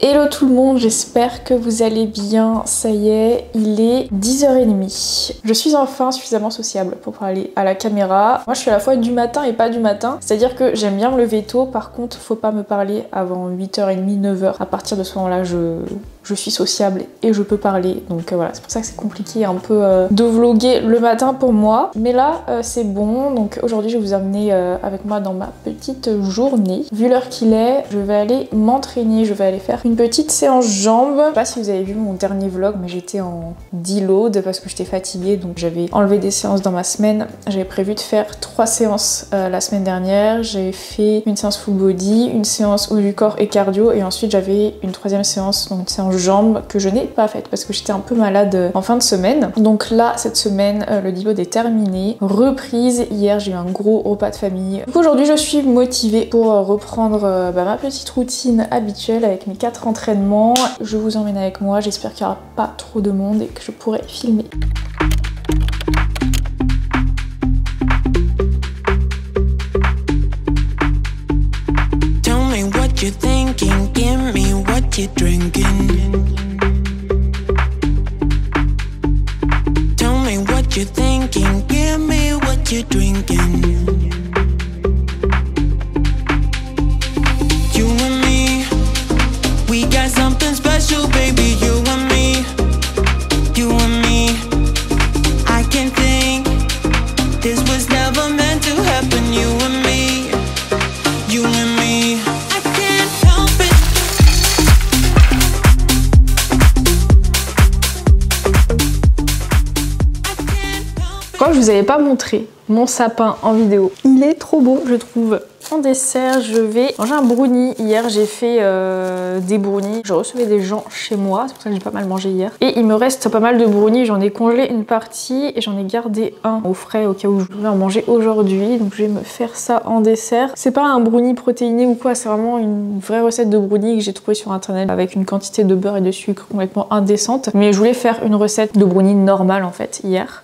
Hello tout le monde, j'espère que vous allez bien. Ça y est, il est 10h30. Je suis enfin suffisamment sociable pour parler à la caméra. Moi je suis à la fois du matin et pas du matin, c'est-à-dire que j'aime bien me lever tôt, par contre faut pas me parler avant 8h30, 9h. À partir de ce moment-là, je suis sociable et je peux parler. Donc voilà, c'est pour ça que c'est compliqué un peu de vlogger le matin pour moi. Mais là, c'est bon. Donc aujourd'hui, je vais vous amener avec moi dans ma petite journée. Vu l'heure qu'il est, je vais aller m'entraîner. Je vais aller faire une petite séance jambes. Je sais pas si vous avez vu mon dernier vlog, mais j'étais en deload parce que j'étais fatiguée. Donc j'avais enlevé des séances dans ma semaine. J'avais prévu de faire 3 séances la semaine dernière. J'ai fait une séance full body, une séance haut du corps et cardio. Et ensuite, j'avais une 3e séance, donc une séance jambes que je n'ai pas faite parce que j'étais un peu malade en fin de semaine. Donc là, cette semaine, le deload est terminé. Reprise, hier j'ai eu un gros repas de famille. Donc aujourd'hui, je suis motivée pour reprendre ma petite routine habituelle avec mes 4 entraînements. Je vous emmène avec moi, j'espère qu'il n'y aura pas trop de monde et que je pourrai filmer. You're thinking, give me what you're drinking. Tell me what you're thinking, give me what you're drinking. You and me, we got something special, baby. You and me, you and me. I can think this was never meant to happen. You and me, you and me. Quand je vous avais pas montré mon sapin en vidéo, il est trop beau je trouve. En dessert, je vais manger un brownie. Hier, j'ai fait des brownies. Je recevais des gens chez moi, c'est pour ça que j'ai pas mal mangé hier. Et il me reste pas mal de brownies. J'en ai congelé une partie et j'en ai gardé un au frais au cas où je voulais en manger aujourd'hui. Donc je vais me faire ça en dessert. C'est pas un brownie protéiné ou quoi, c'est vraiment une vraie recette de brownie que j'ai trouvée sur internet avec une quantité de beurre et de sucre complètement indécente. Mais je voulais faire une recette de brownie normale en fait hier.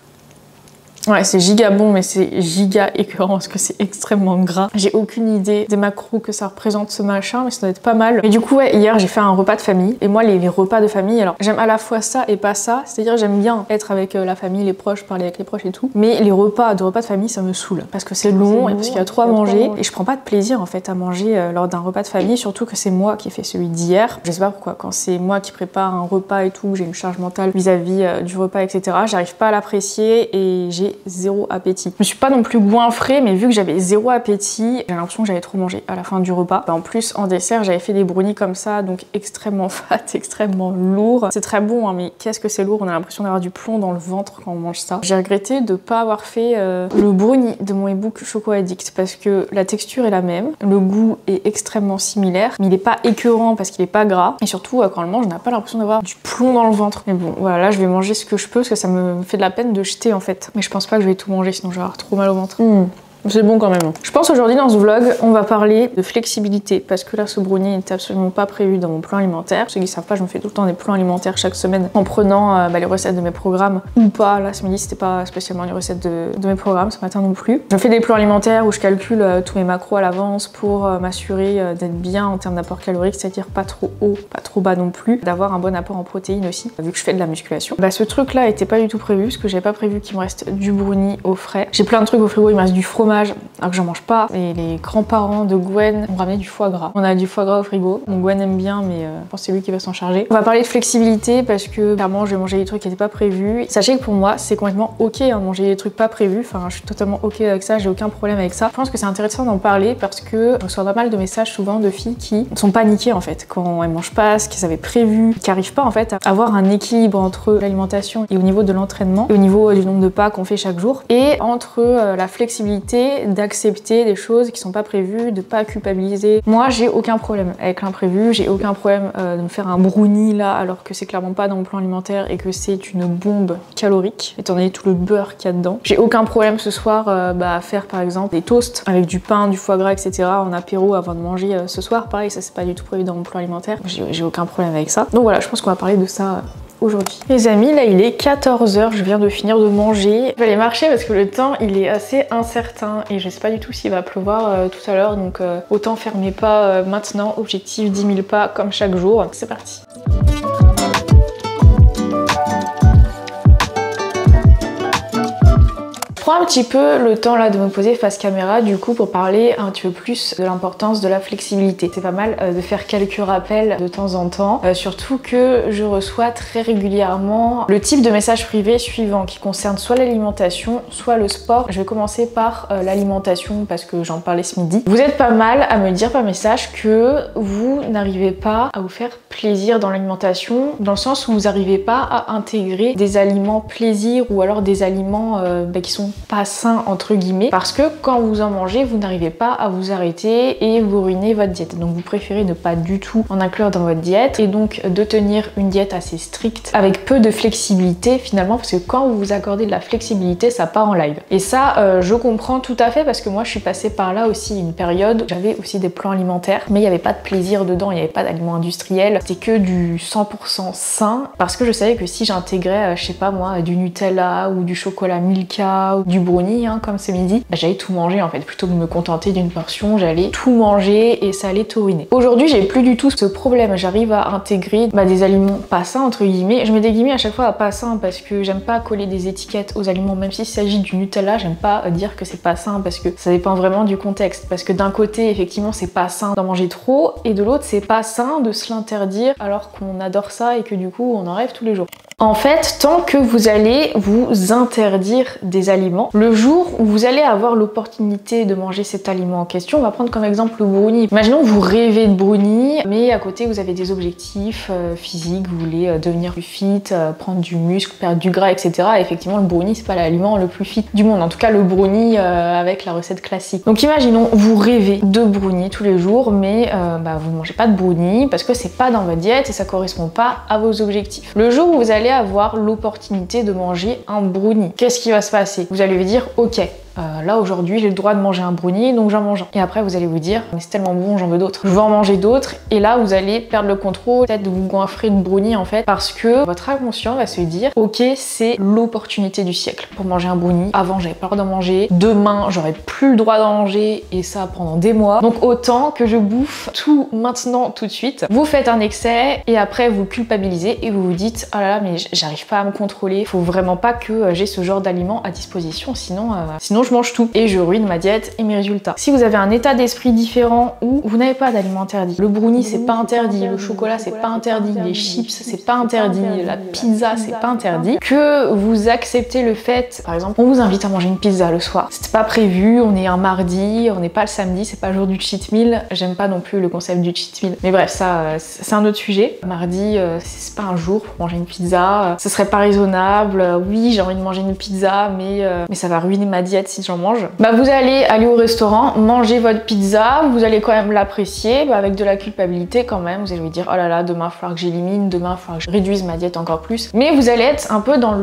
Ouais, c'est giga bon, mais c'est giga écœurant parce que c'est extrêmement gras. J'ai aucune idée des macros que ça représente ce machin, mais ça doit être pas mal. Mais du coup, ouais, hier j'ai fait un repas de famille. Et moi, les repas de famille, alors j'aime à la fois ça et pas ça. C'est-à-dire, j'aime bien être avec la famille, les proches, parler avec les proches et tout. Mais les repas de famille, ça me saoule. Parce que c'est long et parce qu'il y a trop à manger. Et je prends pas de plaisir en fait à manger lors d'un repas de famille, surtout que c'est moi qui ai fait celui d'hier. Je sais pas pourquoi, quand c'est moi qui prépare un repas et tout, j'ai une charge mentale vis-à-vis du repas, etc. J'arrive pas à l'apprécier et j'ai zéro appétit. Je me suis pas non plus goinfrée, mais vu que j'avais zéro appétit, j'ai l'impression que j'avais trop mangé à la fin du repas. En plus, en dessert, j'avais fait des brownies comme ça, donc extrêmement fat, extrêmement lourd. C'est très bon, hein, mais qu'est-ce que c'est lourd, on a l'impression d'avoir du plomb dans le ventre quand on mange ça. J'ai regretté de pas avoir fait le brownie de mon ebook Choco Addict, parce que la texture est la même, le goût est extrêmement similaire, mais il est pas écœurant parce qu'il est pas gras, et surtout quand on le mange, on n'a pas l'impression d'avoir du plomb dans le ventre. Mais bon, voilà, là je vais manger ce que je peux, parce que ça me fait de la peine de jeter en fait. Mais je pense pas que je vais tout manger, sinon je vais avoir trop mal au ventre. C'est bon quand même. Je pense aujourd'hui dans ce vlog, on va parler de flexibilité parce que là, ce brownie n'était absolument pas prévu dans mon plan alimentaire. Ceux qui savent pas, je me fais tout le temps des plans alimentaires chaque semaine en prenant les recettes de mes programmes ou pas. Là, ce midi, c'était pas spécialement les recettes de mes programmes, ce matin non plus. Je fais des plans alimentaires où je calcule tous mes macros à l'avance pour m'assurer d'être bien en termes d'apport calorique, c'est-à-dire pas trop haut, pas trop bas non plus, d'avoir un bon apport en protéines aussi, vu que je fais de la musculation. Ce truc-là était pas du tout prévu parce que j'avais pas prévu qu'il me reste du brownie au frais. J'ai plein de trucs au frigo, il me reste du fromage alors que j'en mange pas. Et les grands-parents de Gwen ont ramené du foie gras. On a du foie gras au frigo. Donc Gwen aime bien, mais je pense que c'est lui qui va s'en charger. On va parler de flexibilité parce que clairement, je vais manger des trucs qui n'étaient pas prévus. Sachez que pour moi, c'est complètement ok de manger des trucs pas prévus. Enfin, je suis totalement ok avec ça. J'ai aucun problème avec ça. Je pense que c'est intéressant d'en parler parce que je reçois pas mal de messages souvent de filles qui sont paniquées en fait quand elles mangent pas ce qu'elles avaient prévu, qui arrivent pas en fait à avoir un équilibre entre l'alimentation et au niveau de l'entraînement et au niveau du nombre de pas qu'on fait chaque jour et entre la flexibilité d'accepter des choses qui sont pas prévues, de pas culpabiliser. Moi, j'ai aucun problème avec l'imprévu, j'ai aucun problème de me faire un brownie là alors que c'est clairement pas dans mon plan alimentaire et que c'est une bombe calorique étant donné tout le beurre qu'il y a dedans. J'ai aucun problème ce soir à faire par exemple des toasts avec du pain, du foie gras, etc. en apéro avant de manger ce soir. Pareil, ça c'est pas du tout prévu dans mon plan alimentaire. J'ai aucun problème avec ça. Donc voilà, je pense qu'on va parler de ça aujourd'hui. Les amis, là il est 14 h, je viens de finir de manger. Je vais aller marcher parce que le temps il est assez incertain et je sais pas du tout s'il va pleuvoir tout à l'heure, donc autant faire mes pas maintenant. Objectif 10 000 pas comme chaque jour. C'est parti. Je prends un petit peu le temps là de me poser face caméra du coup pour parler un petit peu plus de l'importance de la flexibilité. C'est pas mal de faire quelques rappels de temps en temps, surtout que je reçois très régulièrement le type de message privé suivant qui concerne soit l'alimentation, soit le sport. Je vais commencer par l'alimentation parce que j'en parlais ce midi. Vous êtes pas mal à me dire par message que vous n'arrivez pas à vous faire plaisir dans l'alimentation, dans le sens où vous n'arrivez pas à intégrer des aliments plaisir ou alors des aliments qui sont pas sain entre guillemets, parce que quand vous en mangez vous n'arrivez pas à vous arrêter et vous ruinez votre diète. Donc vous préférez ne pas du tout en inclure dans votre diète et donc de tenir une diète assez stricte avec peu de flexibilité finalement, parce que quand vous vous accordez de la flexibilité ça part en live. Et ça je comprends tout à fait parce que moi je suis passée par là aussi une période, j'avais aussi des plans alimentaires mais il n'y avait pas de plaisir dedans, il n'y avait pas d'aliments industriels, c'était que du 100% sain parce que je savais que si j'intégrais je sais pas moi du Nutella ou du chocolat Milka ou du brownie comme ce midi, j'allais tout manger en fait. Plutôt que de me contenter d'une portion, j'allais tout manger et ça allait tout ruiner. Aujourd'hui j'ai plus du tout ce problème, j'arrive à intégrer des aliments pas sains entre guillemets. Je mets des guillemets à chaque fois à pas sain parce que j'aime pas coller des étiquettes aux aliments, même s'il s'agit du Nutella, j'aime pas dire que c'est pas sain parce que ça dépend vraiment du contexte. Parce que d'un côté effectivement c'est pas sain d'en manger trop et de l'autre c'est pas sain de se l'interdire alors qu'on adore ça et que du coup on en rêve tous les jours. En fait, tant que vous allez vous interdire des aliments, le jour où vous allez avoir l'opportunité de manger cet aliment en question, on va prendre comme exemple le brownie. Imaginons que vous rêvez de brownie, mais à côté vous avez des objectifs physiques, vous voulez devenir plus fit, prendre du muscle, perdre du gras, etc. Et effectivement, le brownie, c'est pas l'aliment le plus fit du monde. En tout cas, le brownie avec la recette classique. Donc imaginons, vous rêvez de brownie tous les jours, mais vous ne mangez pas de brownie parce que c'est pas dans votre diète et ça correspond pas à vos objectifs. Le jour où vous allez avoir l'opportunité de manger un brownie, qu'est-ce qui va se passer? Vous allez vous dire, ok, là aujourd'hui j'ai le droit de manger un brownie donc j'en mange un. Et après vous allez vous dire mais c'est tellement bon, j'en veux d'autres, je veux en manger d'autres, et là vous allez perdre le contrôle, peut-être de vous goinfrer de brownie en fait, parce que votre inconscient va se dire ok, c'est l'opportunité du siècle pour manger un brownie. Avant j'avais peur d'en manger, demain j'aurais plus le droit d'en manger et ça pendant des mois, donc autant que je bouffe tout maintenant tout de suite. Vous faites un excès et après vous culpabilisez et vous vous dites oh là là mais j'arrive pas à me contrôler, faut vraiment pas que j'ai ce genre d'aliments à disposition, sinon je mange tout et je ruine ma diète et mes résultats. Si vous avez un état d'esprit différent où vous n'avez pas d'aliments interdits, le brownie c'est pas interdit, le chocolat c'est pas interdit, les chips c'est pas interdit, la pizza c'est pas interdit, que vous acceptez le fait, par exemple on vous invite à manger une pizza le soir, c'était pas prévu, on est un mardi, on n'est pas le samedi, c'est pas le jour du cheat meal, j'aime pas non plus le concept du cheat meal, mais bref ça c'est un autre sujet. Mardi c'est pas un jour pour manger une pizza, ce serait pas raisonnable, oui j'ai envie de manger une pizza mais ça va ruiner ma diète si j'en mange. Vous allez aller au restaurant, manger votre pizza, vous allez quand même l'apprécier, avec de la culpabilité quand même, vous allez vous dire oh là là demain il va falloir que j'élimine, demain il va falloir que je réduise ma diète encore plus, mais vous allez être un peu dans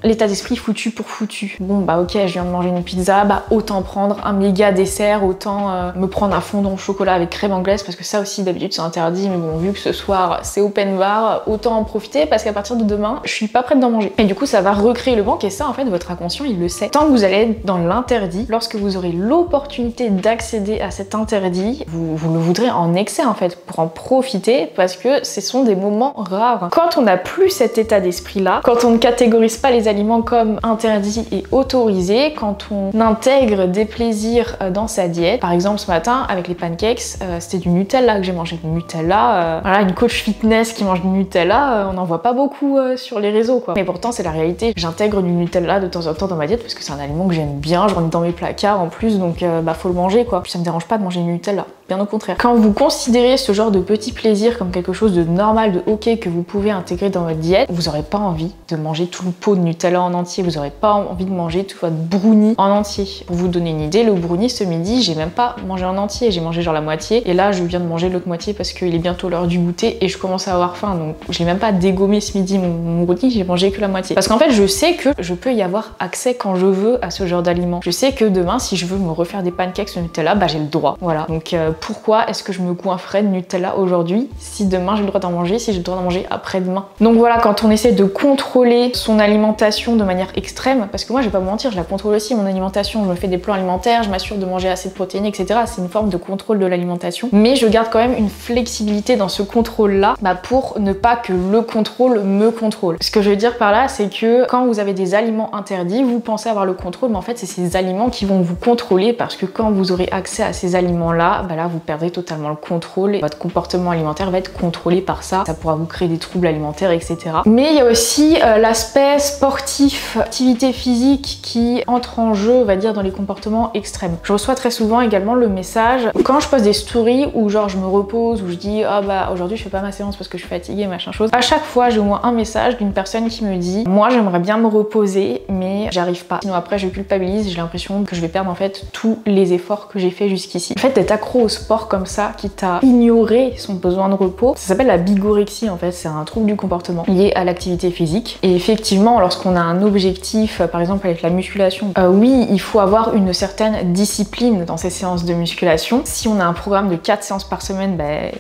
l'état d'esprit foutu pour foutu. Bon ok je viens de manger une pizza, autant prendre un méga dessert, autant me prendre un fondant au chocolat avec crème anglaise, parce que ça aussi d'habitude c'est interdit, mais bon vu que ce soir c'est open bar, autant en profiter parce qu'à partir de demain je suis pas prête d'en manger. Et du coup ça va recréer le manque et ça en fait votre inconscient il le sait. Tant que vous allez être dans l'interdit, lorsque vous aurez l'opportunité d'accéder à cet interdit, vous le voudrez en excès en fait, pour en profiter, parce que ce sont des moments rares. Quand on n'a plus cet état d'esprit là, quand on ne catégorise pas les aliments comme interdits et autorisés, quand on intègre des plaisirs dans sa diète, par exemple ce matin avec les pancakes, c'était du Nutella que j'ai mangé. Du Nutella, voilà, une coach fitness qui mange du Nutella, on n'en voit pas beaucoup sur les réseaux quoi. Mais pourtant c'est la réalité, j'intègre du Nutella de temps en temps dans ma diète parce que c'est un aliment que j'aime bien, j'en ai dans mes placards en plus, donc faut le manger quoi. Puis ça me dérange pas de manger du Nutella, bien au contraire. Quand vous considérez ce genre de petit plaisir comme quelque chose de normal, de ok, que vous pouvez intégrer dans votre diète, vous aurez pas envie de manger tout le pot de Nutella en entier, vous aurez pas envie de manger tout votre brownie en entier. Pour vous donner une idée, le brownie ce midi, j'ai même pas mangé en entier, j'ai mangé genre la moitié, et là je viens de manger l'autre moitié parce qu'il est bientôt l'heure du goûter et je commence à avoir faim, donc j'ai même pas dégommé ce midi mon brownie, j'ai mangé que la moitié. Parce qu'en fait je sais que je peux y avoir accès quand je veux à ce genre d'aliments. Je sais que demain si je veux me refaire des pancakes au Nutella, j'ai le droit. Voilà. Donc pourquoi est-ce que je me goinfrerais de Nutella aujourd'hui si demain j'ai le droit d'en manger, si j'ai le droit d'en manger après-demain. Donc voilà, quand on essaie de contrôler son alimentation de manière extrême, parce que moi je vais pas vous mentir, je la contrôle aussi mon alimentation, je me fais des plans alimentaires, je m'assure de manger assez de protéines, etc. C'est une forme de contrôle de l'alimentation, mais je garde quand même une flexibilité dans ce contrôle-là pour ne pas que le contrôle me contrôle. Ce que je veux dire par là, c'est que quand vous avez des aliments interdits, vous pensez avoir le contrôle, mais en fait c'est ces aliments qui vont vous contrôler, parce que quand vous aurez accès à ces aliments-là, là vous perdrez totalement le contrôle et votre comportement alimentaire va être contrôlé par ça. Ça pourra vous créer des troubles alimentaires, etc. Mais il y a aussi l'aspect sportif, activité physique qui entre en jeu, on va dire, dans les comportements extrêmes. Je reçois très souvent également le message, quand je poste des stories où genre je me repose, où je dis ah bah aujourd'hui je fais pas ma séance parce que je suis fatiguée, machin chose. À chaque fois j'ai au moins un message d'une personne qui me dit moi j'aimerais bien me reposer mais j'arrive pas. Sinon après je culpabilise, j'ai l'impression que je vais perdre en fait tous les efforts que j'ai fait jusqu'ici. Le fait d'être accro au sport comme ça, quitte à ignorer son besoin de repos, ça s'appelle la bigorexie en fait, c'est un trouble du comportement lié à l'activité physique. Et effectivement, lorsqu'on a un objectif, par exemple avec la musculation, oui, il faut avoir une certaine discipline dans ces séances de musculation. Si on a un programme de 4 séances par semaine,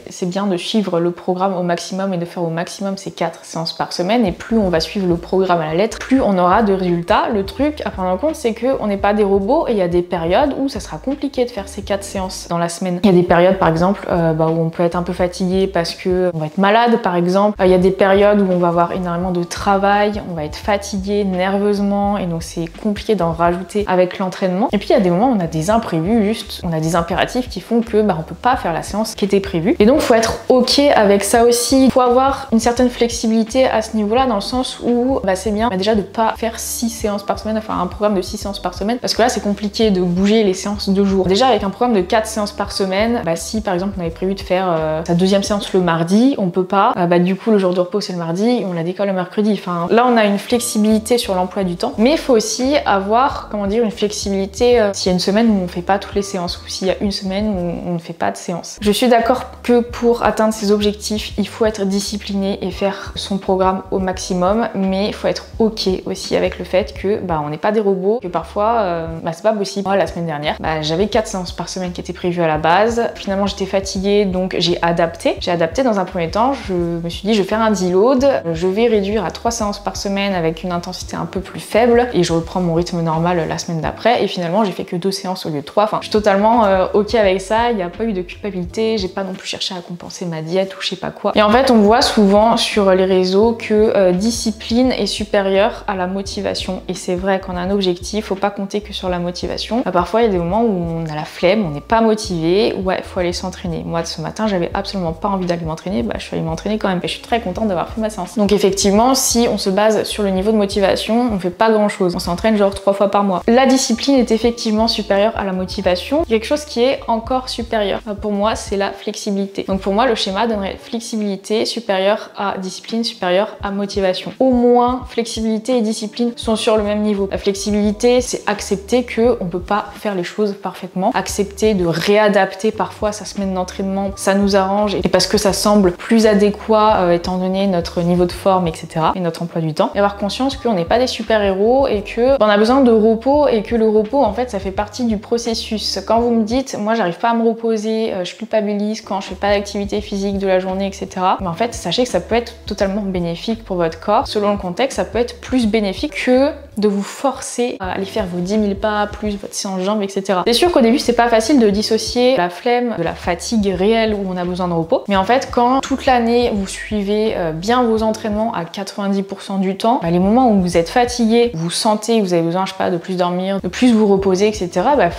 c'est bien de suivre le programme au maximum et de faire au maximum ces 4 séances par semaine. Et plus on va suivre le programme à la lettre, plus on aura de résultats. Le truc à prendre en compte, c'est qu'on n'est pas des robots et il y a des périodes où ça sera compliqué de faire ces 4 séances dans la semaine. Il y a des périodes par exemple où on peut être un peu fatigué parce que on va être malade par exemple. Il y a des périodes où on va avoir énormément de travail, on va être fatigué nerveusement et donc c'est compliqué d'en rajouter avec l'entraînement. Et puis il y a des moments où on a des imprévus, juste on a des impératifs qui font que on peut pas faire la séance qui était prévue. Et donc faut être ok avec ça aussi. Il faut avoir une certaine flexibilité à ce niveau-là dans le sens où c'est bien déjà de pas faire 6 séances par semaine, enfin un programme de 6 séances par semaine, parce que là c'est compliqué de bouger les séances de jour. Déjà avec un programme de 4 séances par semaine, si par exemple on avait prévu de faire sa deuxième séance le mardi, on peut pas, du coup le jour de repos c'est le mardi, on la décolle le mercredi. Enfin là on a une flexibilité sur l'emploi du temps, mais il faut aussi avoir, comment dire, une flexibilité s'il y a une semaine où on fait pas toutes les séances ou s'il y a une semaine où on ne fait pas de séance. Je suis d'accord que pour atteindre ses objectifs, il faut être discipliné et faire son programme au maximum, mais il faut être ok aussi avec le fait que on n'est pas des robots, que parfois c'est pas possible. Moi la semaine dernière, j'avais 4 séances par semaine qui étaient prévues à la base. Finalement j'étais fatiguée donc j'ai adapté. J'ai adapté dans un premier temps, je me suis dit je vais faire un deload, je vais réduire à 3 séances par semaine avec une intensité un peu plus faible et je reprends mon rythme normal la semaine d'après et finalement j'ai fait que 2 séances au lieu de 3. Enfin je suis totalement ok avec ça, il n'y a pas eu de culpabilité, j'ai pas non plus cherché à compenser ma diète ou je sais pas quoi. Et en fait on voit souvent sur les réseaux que discipline est supérieure à la motivation et c'est vrai qu'on a un objectif, faut pas compter que sur la motivation. Parfois il y a des moments où on a la flemme, on n'est pas motivé, ouais faut aller s'entraîner. Moi ce matin j'avais absolument pas envie d'aller m'entraîner, je suis allée m'entraîner quand même et je suis très contente d'avoir fait ma séance. Donc effectivement si on se base sur le niveau de motivation, on fait pas grand chose, on s'entraîne genre 3 fois par mois. La discipline est effectivement supérieure à la motivation. Quelque chose qui est encore supérieur pour moi c'est la flexibilité. Donc pour moi le schéma donnerait flexibilité supérieure à discipline supérieure à motivation. Au moins flexibilité et discipline sont sur le même niveau. La flexibilité c'est accepter que on peut pas faire les choses parfaitement, accepter de réadapter parfois sa semaine d'entraînement, ça nous arrange et parce que ça semble plus adéquat étant donné notre niveau de forme, etc. et notre emploi du temps. Et avoir conscience qu'on n'est pas des super-héros et que on a besoin de repos et que le repos en fait ça fait partie du processus. Quand vous me dites moi j'arrive pas à me reposer, je culpabilise quand je fais pas d'activité physique de la journée, etc. Mais en fait sachez que ça peut être totalement bénéfique pour votre corps. Selon le contexte ça peut être plus bénéfique que de vous forcer à aller faire vos 10 000 pas, plus votre séance jambes, etc. C'est sûr qu'au début c'est pas facile de dissocier la flemme de la fatigue réelle où on a besoin de repos, mais en fait quand toute l'année vous suivez bien vos entraînements à 90% du temps, les moments où vous êtes fatigué, vous sentez que vous avez besoin, je sais pas, de plus dormir, de plus vous reposer, etc.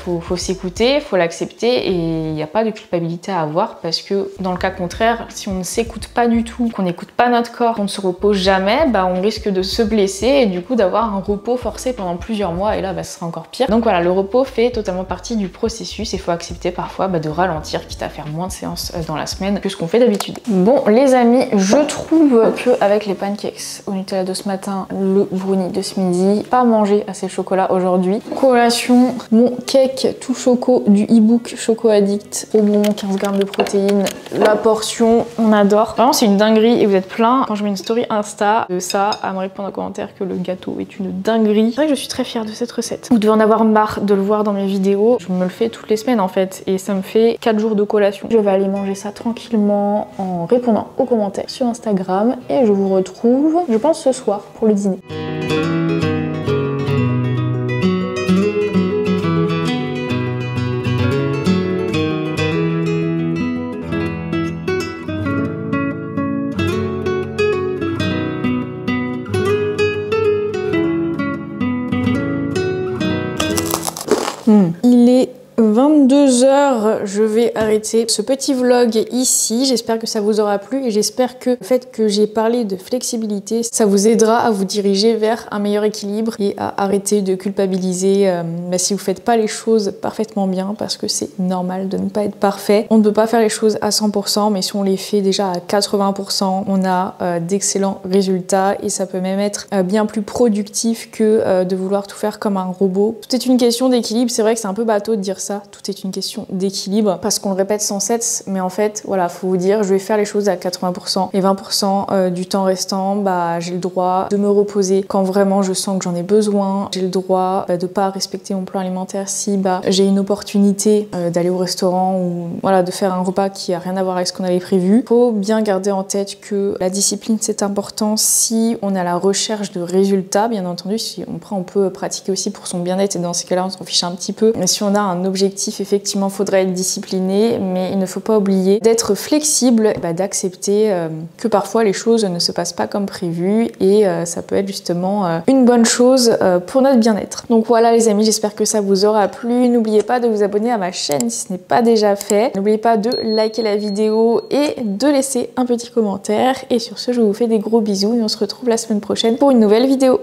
Faut s'écouter, faut l'accepter et il n'y a pas de culpabilité à avoir parce que dans le cas contraire, si on ne s'écoute pas du tout, qu'on n'écoute pas notre corps, qu'on ne se repose jamais, on risque de se blesser et du coup d'avoir un repos forcé pendant plusieurs mois et là ce sera encore pire. Donc voilà, le repos fait totalement partie du processus et il faut accepter parfois de ralentir, quitte à faire moins de séances dans la semaine que ce qu'on fait d'habitude. Bon les amis, je trouve que avec les pancakes au Nutella de ce matin, le brownie de ce midi, pas mangé assez de chocolat aujourd'hui. Collation, mon cake tout choco du e-book Choco Addict, au bon 15 grammes de protéines, la portion, on adore. Vraiment c'est une dinguerie et vous êtes plein quand je mets une story Insta de ça à me répondre en commentaire que le gâteau est une dinguerie dinguerie. C'est vrai que je suis très fière de cette recette. Vous devez en avoir marre de le voir dans mes vidéos. Je me le fais toutes les semaines en fait et ça me fait 4 jours de collation. Je vais aller manger ça tranquillement en répondant aux commentaires sur Instagram et je vous retrouve, je pense, ce soir pour le dîner. Il est 22h, je vais arrêter ce petit vlog ici. J'espère que ça vous aura plu et j'espère que le fait que j'ai parlé de flexibilité, ça vous aidera à vous diriger vers un meilleur équilibre et à arrêter de culpabiliser si vous faites pas les choses parfaitement bien, parce que c'est normal de ne pas être parfait. On ne peut pas faire les choses à 100%, mais si on les fait déjà à 80%, on a d'excellents résultats et ça peut même être bien plus productif que de vouloir tout faire comme un robot. Tout est une question d'équilibre. C'est vrai que c'est un peu bateau de dire ça, tout est une question d'équilibre parce qu'on le répète sans cesse, mais en fait voilà, faut vous dire je vais faire les choses à 80% et 20% du temps restant, j'ai le droit de me reposer quand vraiment je sens que j'en ai besoin. J'ai le droit de pas respecter mon plan alimentaire si j'ai une opportunité d'aller au restaurant ou voilà, de faire un repas qui a rien à voir avec ce qu'on avait prévu. Faut bien garder en tête que la discipline c'est important si on est à la recherche de résultats. Bien entendu, si on peut pratiquer aussi pour son bien-être et dans ces cas-là on s'en fiche un petit peu, mais si on a un objectif, effectivement, faudrait être discipliné, mais il ne faut pas oublier d'être flexible, d'accepter que parfois les choses ne se passent pas comme prévu et ça peut être justement une bonne chose pour notre bien-être. Donc voilà les amis, j'espère que ça vous aura plu. N'oubliez pas de vous abonner à ma chaîne si ce n'est pas déjà fait. N'oubliez pas de liker la vidéo et de laisser un petit commentaire. Et sur ce, je vous fais des gros bisous et on se retrouve la semaine prochaine pour une nouvelle vidéo.